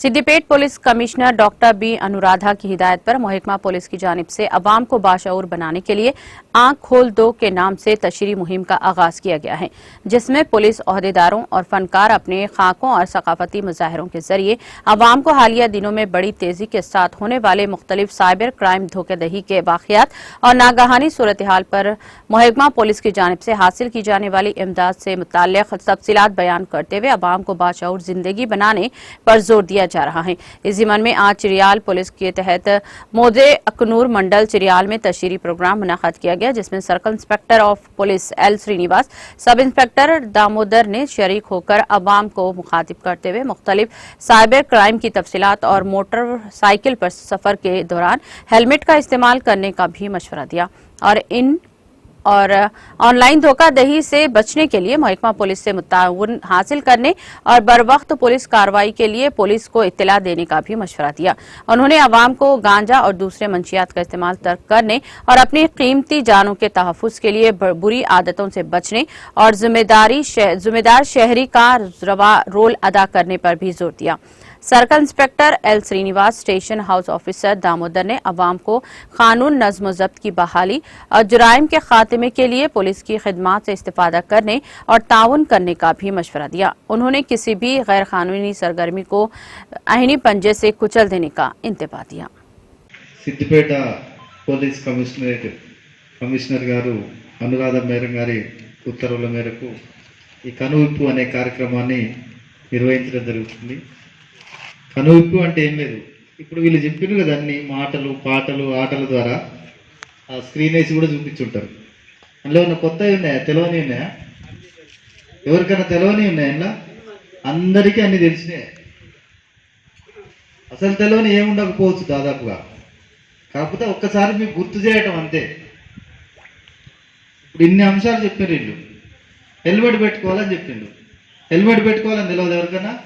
Siddipet police commissioner doctor B Anuradha की हिदायत पर महकमा पुलिस की जानिब से अवाम को बाशऊर बनाने के लिए आंख खोल दो के नाम से तशरीह मुहिम का आगाज किया गया है, जिसमें पुलिस ओहदेदारों और फनकार अपने खाकों और सकाफती मुजाहरों के जरिए अवाम को हालिया दिनों में बड़ी तेजी के साथ होने वाले मुख्तलिफ साइबर क्राइम धोखेदही के वाकयात और नागहानी सूरत हाल पर महकमा पुलिस की जानिब से हासिल की जाने वाली इमदाद से मुताल्लिक़ तफसीलात बयान करते हुए अवाम को बाशऊर जिंदगी बनाने पर जोर दिया जा रहा है। इस ज़िमन में आज चिरियाल पुलिस के तहत मोदे अकनूर मंडल चिरियाल में तशरीही प्रोग्राम मुनक़द किया गया, जिसमें circle inspector of police L Srinivas, sub inspector Damodar ने शरीक होकर अवाम को मुखातिब करते हुए मुख्तलिफ साइबर क्राइम की तफसीलात और मोटरसाइकिल पर सफर के दौरान हेलमेट का इस्तेमाल करने का भी मशवरा दिया और ऑनलाइन धोखाधड़ी से बचने के लिए महकमा पुलिस से मुताउन हासिल करने और बरवक्त पुलिस कार्रवाई के लिए पुलिस को इत्तला देने का भी मशवरा दिया। उन्होंने अवाम को गांजा और दूसरे मंशियात का इस्तेमाल तर्क करने और अपनी कीमती जानों के तहफ़्फ़ुज़ के लिए बुरी आदतों से बचने और जिम्मेदार शहरी का रवा रोल अदा करने पर भी जोर दिया। Circle inspector L Srinivas, station house officer Damodar ने अवाम को कानून नज़्म ज़ब्त की बहाली और जुराइम के खात्मे के लिए पुलिस की खिदमात से इस्तेफादा करने और ताउन करने का भी मशवरा दिया। उन्होंने किसी भी गैर कानूनी सरगर्मी को आईनी पंजे से कुचल देने का इंतबाह दिया। सिद्दिपेट పోలీస్ కమిషనర్ గారు అనురాధ మేడం గారి ఉత్తర్వుల మేరకు ఈ కనువిప్పు అనే కార్యక్రమాన్ని నిర్వహించడం జరుగుతుంది। కనువిప్పు అంటే ఏం లేదు, ఇప్పుడు వీళ్ళు చెప్పినారు కదా, అన్ని మాటలు పాటలు ఆటల ద్వారా ఆ స్క్రీన్ వేసి కూడా చూపించుంటారు। అందులో ఉన్న కొత్తవి ఉన్నాయా, తెలియని ఉన్నాయా, ఎవరికైనా తెలియని ఉన్నాయా? ఇలా అందరికీ అన్ని తెలిసినాయి, అసలు తెలియని ఏముండకపోవచ్చు దాదాపుగా, కాకపోతే ఒక్కసారి మీకు గుర్తు చేయటం అంతే। ఇప్పుడు ఇన్ని అంశాలు చెప్పారు వీళ్ళు, హెల్మెట్ పెట్టుకోవాలని చెప్పిండు, హెల్మెట్ పెట్టుకోవాలని తెలియదు ఎవరికైనా?